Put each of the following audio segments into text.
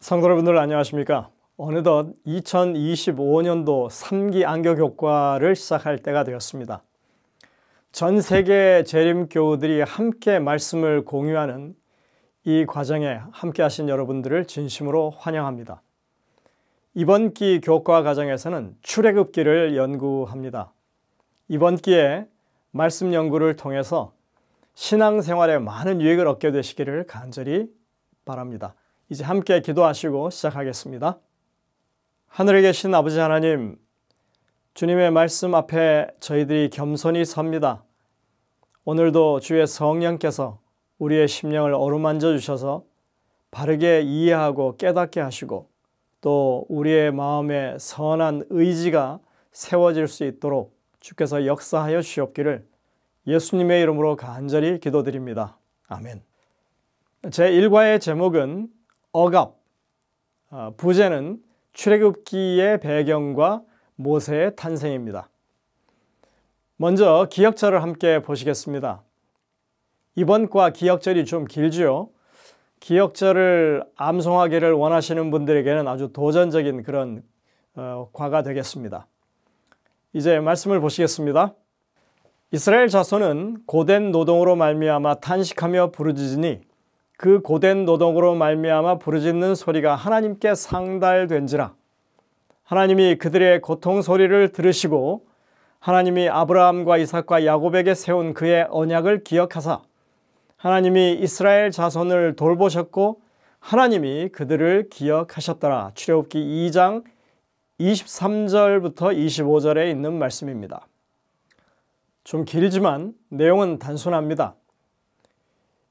성도 여러분들 안녕하십니까? 어느덧 2025년도 3기 안교교과를 시작할 때가 되었습니다. 전 세계 재림교우들이 함께 말씀을 공유하는 이 과정에 함께 하신 여러분들을 진심으로 환영합니다. 이번 기 교과 과정에서는 출애굽기를 연구합니다. 이번 기에 말씀 연구를 통해서 신앙생활에 많은 유익을 얻게 되시기를 간절히 바랍니다. 이제 함께 기도하시고 시작하겠습니다. 하늘에 계신 아버지 하나님, 주님의 말씀 앞에 저희들이 겸손히 섭니다. 오늘도 주의 성령께서 우리의 심령을 어루만져 주셔서 바르게 이해하고 깨닫게 하시고 또 우리의 마음에 선한 의지가 세워질 수 있도록 주께서 역사하여 주시옵기를 예수님의 이름으로 간절히 기도드립니다. 아멘. 제1과의 제목은 억압, 부제는 출애굽기의 배경과 모세의 탄생입니다. 먼저 기역절을 함께 보시겠습니다. 이번 과 기역절이 좀 길지요. 기역절을 암송하기를 원하시는 분들에게는 아주 도전적인 그런 과가 되겠습니다. 이제 말씀을 보시겠습니다. 이스라엘 자손은 고된 노동으로 말미암아 탄식하며 부르짖으니 그 고된 노동으로 말미암아 부르짖는 소리가 하나님께 상달된지라. 하나님이 그들의 고통 소리를 들으시고 하나님이 아브라함과 이삭과 야곱에게 세운 그의 언약을 기억하사 하나님이 이스라엘 자손을 돌보셨고 하나님이 그들을 기억하셨더라. 출애굽기 2장 23절부터 25절에 있는 말씀입니다. 좀 길지만 내용은 단순합니다.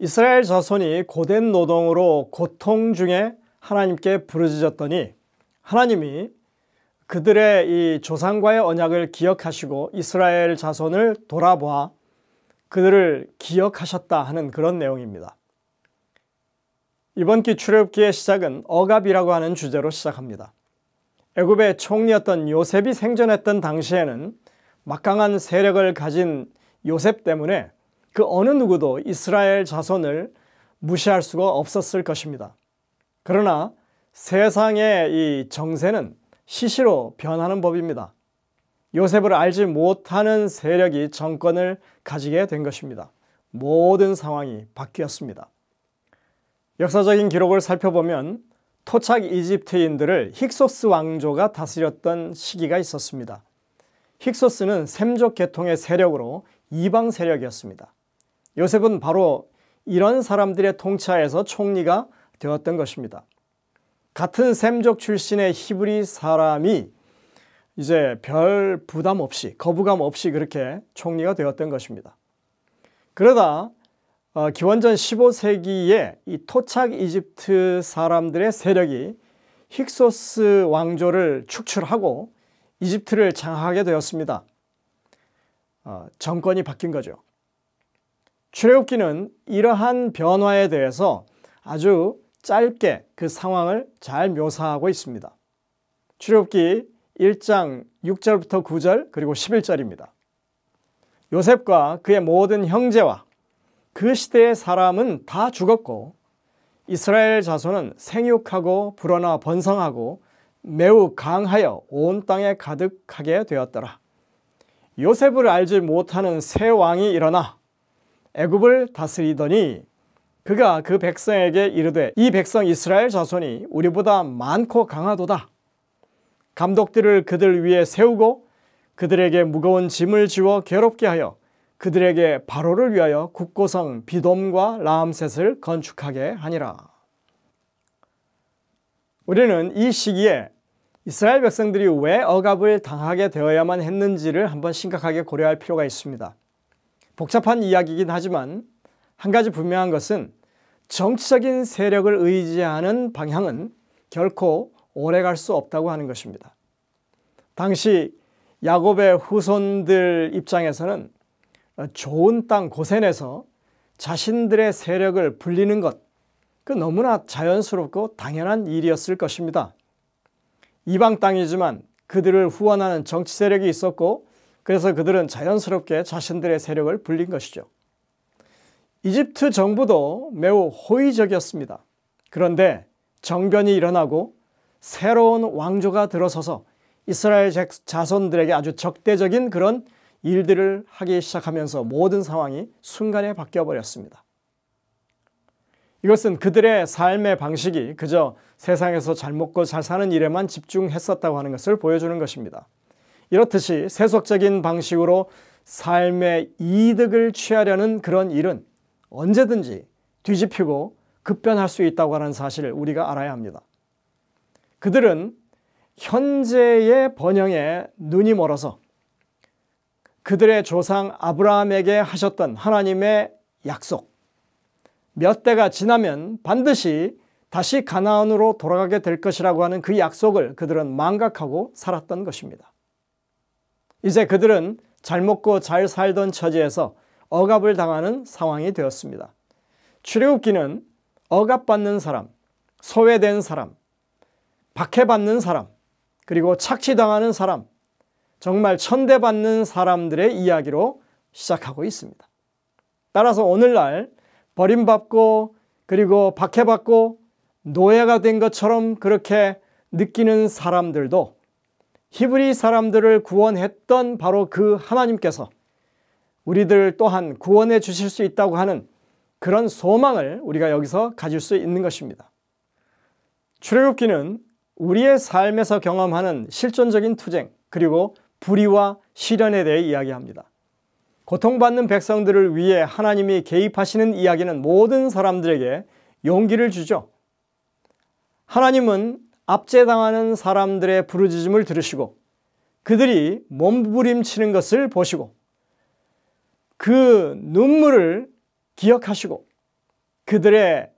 이스라엘 자손이 고된 노동으로 고통 중에 하나님께 부르짖었더니 하나님이 그들의 이 조상과의 언약을 기억하시고 이스라엘 자손을 돌아보아 그들을 기억하셨다 하는 그런 내용입니다. 이번 기 출애굽기의 시작은 억압이라고 하는 주제로 시작합니다. 애굽의 총리였던 요셉이 생존했던 당시에는 막강한 세력을 가진 요셉 때문에 그 어느 누구도 이스라엘 자손을 무시할 수가 없었을 것입니다. 그러나 세상의 이 정세는 시시로 변하는 법입니다. 요셉을 알지 못하는 세력이 정권을 가지게 된 것입니다. 모든 상황이 바뀌었습니다. 역사적인 기록을 살펴보면 토착 이집트인들을 힉소스 왕조가 다스렸던 시기가 있었습니다. 힉소스는 셈족 계통의 세력으로 이방 세력이었습니다. 요셉은 바로 이런 사람들의 통치하에서 총리가 되었던 것입니다. 같은 셈족 출신의 히브리 사람이 이제 별 부담 없이 거부감 없이 그렇게 총리가 되었던 것입니다. 그러다 기원전 15세기에 이 토착 이집트 사람들의 세력이 힉소스 왕조를 축출하고 이집트를 장악하게 되었습니다. 정권이 바뀐 거죠. 출애굽기는 이러한 변화에 대해서 아주 짧게 그 상황을 잘 묘사하고 있습니다. 출애굽기 1장 6절부터 9절 그리고 11절입니다. 요셉과 그의 모든 형제와 그 시대의 사람은 다 죽었고 이스라엘 자손은 생육하고 불어나 번성하고 매우 강하여 온 땅에 가득하게 되었더라. 요셉을 알지 못하는 새 왕이 일어나 애굽을 다스리더니 그가 그 백성에게 이르되 이 백성 이스라엘 자손이 우리보다 많고 강하도다. 감독들을 그들 위에 세우고 그들에게 무거운 짐을 지워 괴롭게 하여 그들에게 바로를 위하여 국고성 비돔과 라암셋을 건축하게 하니라. 우리는 이 시기에 이스라엘 백성들이 왜 억압을 당하게 되어야만 했는지를 한번 심각하게 고려할 필요가 있습니다. 복잡한 이야기이긴 하지만 한 가지 분명한 것은 정치적인 세력을 의지하는 방향은 결코 오래 갈 수 없다고 하는 것입니다. 당시 야곱의 후손들 입장에서는 좋은 땅 고센에서 자신들의 세력을 불리는 것, 그 너무나 자연스럽고 당연한 일이었을 것입니다. 이방 땅이지만 그들을 후원하는 정치 세력이 있었고 그래서 그들은 자연스럽게 자신들의 세력을 불린 것이죠. 이집트 정부도 매우 호의적이었습니다. 그런데 정변이 일어나고 새로운 왕조가 들어서서 이스라엘 자손들에게 아주 적대적인 그런 일들을 하기 시작하면서 모든 상황이 순간에 바뀌어 버렸습니다. 이것은 그들의 삶의 방식이 그저 세상에서 잘 먹고 잘 사는 일에만 집중했었다고 하는 것을 보여주는 것입니다. 이렇듯이 세속적인 방식으로 삶의 이득을 취하려는 그런 일은 언제든지 뒤집히고 급변할 수 있다고 하는 사실을 우리가 알아야 합니다. 그들은 현재의 번영에 눈이 멀어서 그들의 조상 아브라함에게 하셨던 하나님의 약속, 몇 대가 지나면 반드시 다시 가나안으로 돌아가게 될 것이라고 하는 그 약속을 그들은 망각하고 살았던 것입니다. 이제 그들은 잘 먹고 잘 살던 처지에서 억압을 당하는 상황이 되었습니다. 출애굽기는 억압받는 사람, 소외된 사람, 박해받는 사람, 그리고 착취당하는 사람, 정말 천대받는 사람들의 이야기로 시작하고 있습니다. 따라서 오늘날 버림받고 그리고 박해받고 노예가 된 것처럼 그렇게 느끼는 사람들도 히브리 사람들을 구원했던 바로 그 하나님께서 우리들 또한 구원해 주실 수 있다고 하는 그런 소망을 우리가 여기서 가질 수 있는 것입니다. 출애굽기는 우리의 삶에서 경험하는 실존적인 투쟁 그리고 불의와 시련에 대해 이야기합니다. 고통받는 백성들을 위해 하나님이 개입하시는 이야기는 모든 사람들에게 용기를 주죠. 하나님은 압제당하는 사람들의 부르짖음을 들으시고 그들이 몸부림치는 것을 보시고 그 눈물을 기억하시고 그들의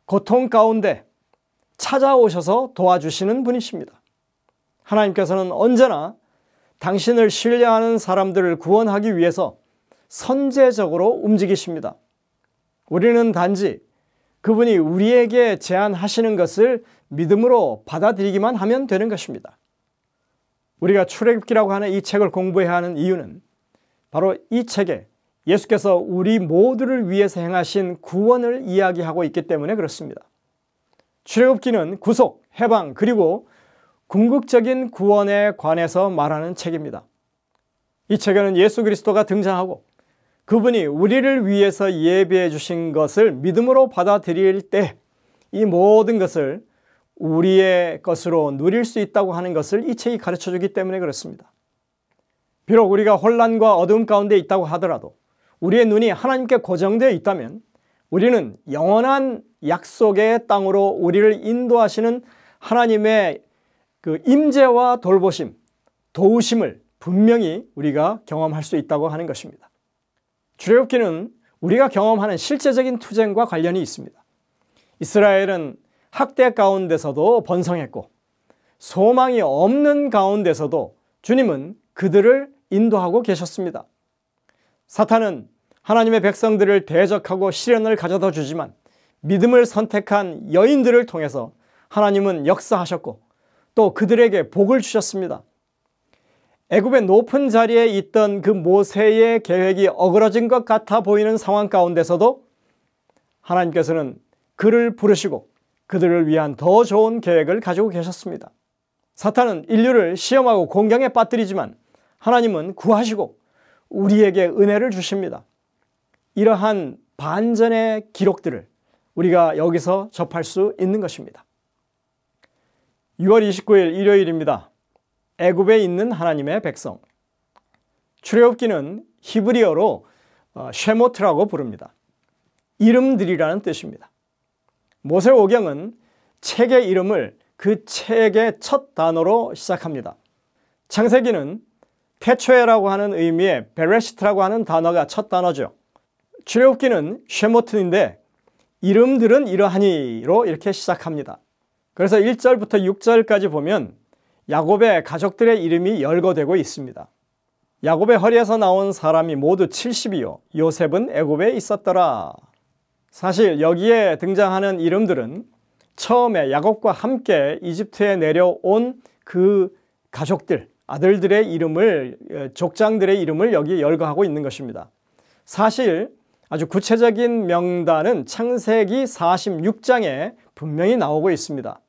고통 가운데 찾아오셔서 도와주시는 분이십니다. 하나님께서는 언제나 당신을 신뢰하는 사람들을 구원하기 위해서 선제적으로 움직이십니다. 우리는 단지 그분이 우리에게 제안하시는 것을 믿음으로 받아들이기만 하면 되는 것입니다. 우리가 출애굽기라고 하는 이 책을 공부해야 하는 이유는 바로 이 책에 예수께서 우리 모두를 위해서 행하신 구원을 이야기하고 있기 때문에 그렇습니다. 출애굽기는 구속, 해방 그리고 궁극적인 구원에 관해서 말하는 책입니다. 이 책에는 예수 그리스도가 등장하고 그분이 우리를 위해서 예비해 주신 것을 믿음으로 받아들일 때 이 모든 것을 우리의 것으로 누릴 수 있다고 하는 것을 이 책이 가르쳐 주기 때문에 그렇습니다. 비록 우리가 혼란과 어두움 가운데 있다고 하더라도 우리의 눈이 하나님께 고정되어 있다면 우리는 영원한 약속의 땅으로 우리를 인도하시는 하나님의 그 임재와 돌보심, 도우심을 분명히 우리가 경험할 수 있다고 하는 것입니다. 출애굽기는 우리가 경험하는 실제적인 투쟁과 관련이 있습니다. 이스라엘은 학대 가운데서도 번성했고 소망이 없는 가운데서도 주님은 그들을 인도하고 계셨습니다. 사탄은 하나님의 백성들을 대적하고 시련을 가져다 주지만 믿음을 선택한 여인들을 통해서 하나님은 역사하셨고 또 그들에게 복을 주셨습니다. 애굽의 높은 자리에 있던 그 모세의 계획이 어그러진 것 같아 보이는 상황 가운데서도 하나님께서는 그를 부르시고 그들을 위한 더 좋은 계획을 가지고 계셨습니다. 사탄은 인류를 시험하고 공경에 빠뜨리지만 하나님은 구하시고 우리에게 은혜를 주십니다. 이러한 반전의 기록들을 우리가 여기서 접할 수 있는 것입니다. 6월 29일 일요일입니다. 애굽에 있는 하나님의 백성. 출애굽기는 히브리어로 쉐모트라고 부릅니다. 이름들이라는 뜻입니다. 모세오경은 책의 이름을 그 책의 첫 단어로 시작합니다. 창세기는 태초에라고 하는 의미의 베레시트라고 하는 단어가 첫 단어죠. 출애굽기는 쉐모트인데 이름들은 이러하니로 이렇게 시작합니다. 그래서 1절부터 6절까지 보면 야곱의 가족들의 이름이 열거되고 있습니다. 야곱의 허리에서 나온 사람이 모두 70이요 요셉은 애굽에 있었더라. 사실 여기에 등장하는 이름들은 처음에 야곱과 함께 이집트에 내려온 그 가족들, 아들들의 이름을, 족장들의 이름을 여기에 열거하고 있는 것입니다. 사실 아주 구체적인 명단은 창세기 46장에 분명히 나오고 있습니다.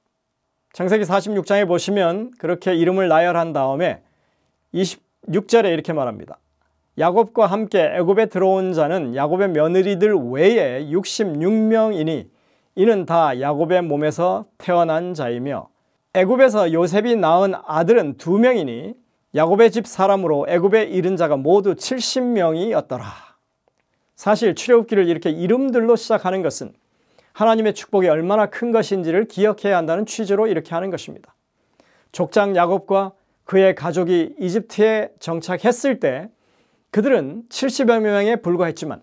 창세기 46장에 보시면 그렇게 이름을 나열한 다음에 26절에 이렇게 말합니다. 야곱과 함께 애굽에 들어온 자는 야곱의 며느리들 외에 66명이니 이는 다 야곱의 몸에서 태어난 자이며 애굽에서 요셉이 낳은 아들은 2명이니 야곱의 집 사람으로 애굽에 이른 자가 모두 70명이었더라. 사실 출애굽기를 이렇게 이름들로 시작하는 것은 하나님의 축복이 얼마나 큰 것인지를 기억해야 한다는 취지로 이렇게 하는 것입니다. 족장 야곱과 그의 가족이 이집트에 정착했을 때 그들은 70여 명에 불과했지만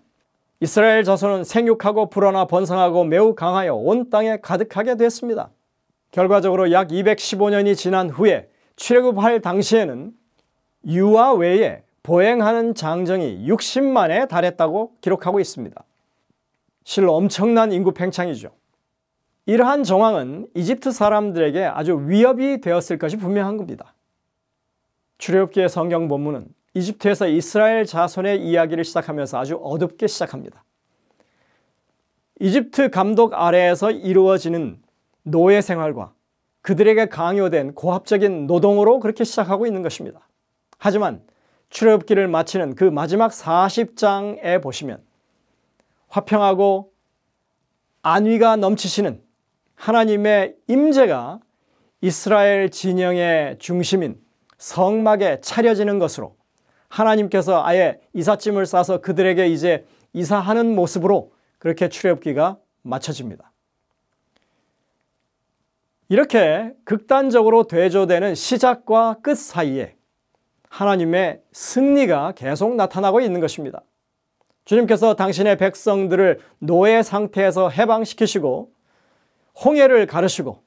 이스라엘 자손은 생육하고 불어나 번성하고 매우 강하여 온 땅에 가득하게 됐습니다. 결과적으로 약 215년이 지난 후에 출애굽할 당시에는 유아 외에 보행하는 장정이 60만에 달했다고 기록하고 있습니다. 실로 엄청난 인구 팽창이죠. 이러한 정황은 이집트 사람들에게 아주 위협이 되었을 것이 분명한 겁니다. 출애굽기의 성경 본문은 이집트에서 이스라엘 자손의 이야기를 시작하면서 아주 어둡게 시작합니다. 이집트 감독 아래에서 이루어지는 노예 생활과 그들에게 강요된 고압적인 노동으로 그렇게 시작하고 있는 것입니다. 하지만 출애굽기를 마치는 그 마지막 40장에 보시면 화평하고 안위가 넘치시는 하나님의 임재가 이스라엘 진영의 중심인 성막에 차려지는 것으로 하나님께서 아예 이삿짐을 싸서 그들에게 이제 이사하는 모습으로 그렇게 출애굽기가 마쳐집니다. 이렇게 극단적으로 대조되는 시작과 끝 사이에 하나님의 승리가 계속 나타나고 있는 것입니다. 주님께서 당신의 백성들을 노예 상태에서 해방시키시고 홍해를 가르시고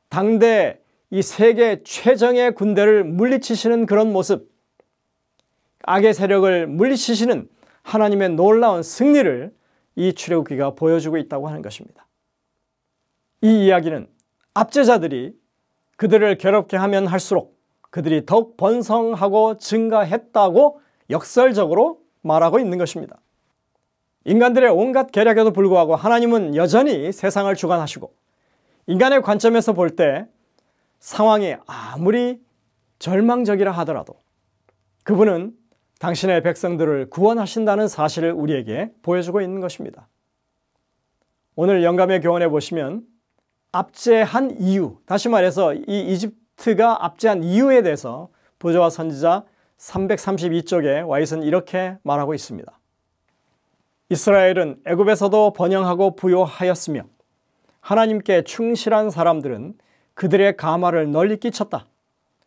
당대 이 세계 최정의 군대를 물리치시는 그런 모습, 악의 세력을 물리치시는 하나님의 놀라운 승리를 이 출애굽기가 보여주고 있다고 하는 것입니다. 이 이야기는 압제자들이 그들을 괴롭게 하면 할수록 그들이 더욱 번성하고 증가했다고 역설적으로 말하고 있는 것입니다. 인간들의 온갖 계략에도 불구하고 하나님은 여전히 세상을 주관하시고 인간의 관점에서 볼 때 상황이 아무리 절망적이라 하더라도 그분은 당신의 백성들을 구원하신다는 사실을 우리에게 보여주고 있는 것입니다. 오늘 영감의 교훈에 보시면 압제한 이유, 다시 말해서 이 이집트가 압제한 이유에 대해서 부조와 선지자 332쪽에 와이슨 이렇게 말하고 있습니다. 이스라엘은 애굽에서도 번영하고 부요하였으며 하나님께 충실한 사람들은 그들의 가마를 널리 끼쳤다.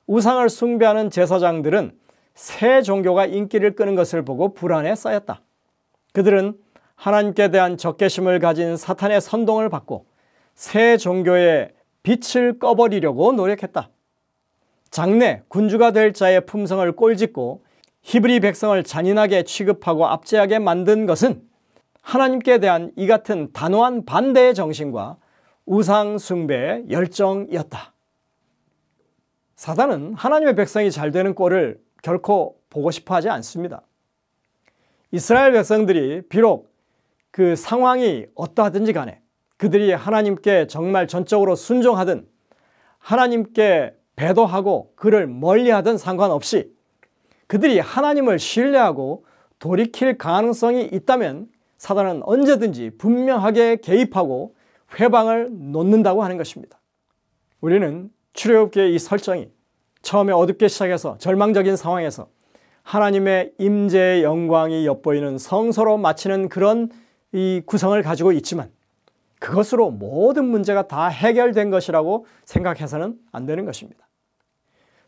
우상을 숭배하는 제사장들은 새 종교가 인기를 끄는 것을 보고 불안에 쌓였다. 그들은 하나님께 대한 적개심을 가진 사탄의 선동을 받고 새 종교의 빛을 꺼버리려고 노력했다. 장래 군주가 될 자의 품성을 꼴짓고 히브리 백성을 잔인하게 취급하고 압제하게 만든 것은 하나님께 대한 이 같은 단호한 반대의 정신과 우상 숭배의 열정이었다. 사단은 하나님의 백성이 잘 되는 꼴을 결코 보고 싶어 하지 않습니다. 이스라엘 백성들이 비록 그 상황이 어떠하든지 간에 그들이 하나님께 정말 전적으로 순종하든 하나님께 배도하고 그를 멀리하든 상관없이 그들이 하나님을 신뢰하고 돌이킬 가능성이 있다면 사단은 언제든지 분명하게 개입하고 회방을 놓는다고 하는 것입니다. 우리는 출애굽기의 이 설정이 처음에 어둡게 시작해서 절망적인 상황에서 하나님의 임재의 영광이 엿보이는 성소로 마치는 그런 이 구성을 가지고 있지만 그것으로 모든 문제가 다 해결된 것이라고 생각해서는 안 되는 것입니다.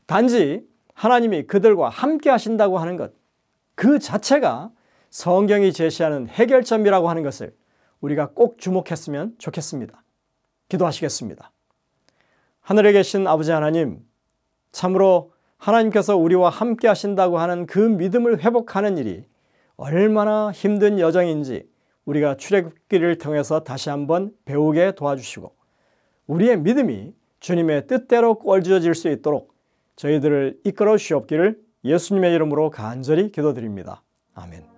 단지 하나님이 그들과 함께 하신다고 하는 것, 그 자체가 성경이 제시하는 해결점이라고 하는 것을 우리가 꼭 주목했으면 좋겠습니다. 기도하시겠습니다. 하늘에 계신 아버지 하나님, 참으로 하나님께서 우리와 함께 하신다고 하는 그 믿음을 회복하는 일이 얼마나 힘든 여정인지 우리가 출애굽기를 통해서 다시 한번 배우게 도와주시고 우리의 믿음이 주님의 뜻대로 꼴지어질 수 있도록 저희들을 이끌어 주시옵기를 예수님의 이름으로 간절히 기도드립니다. 아멘.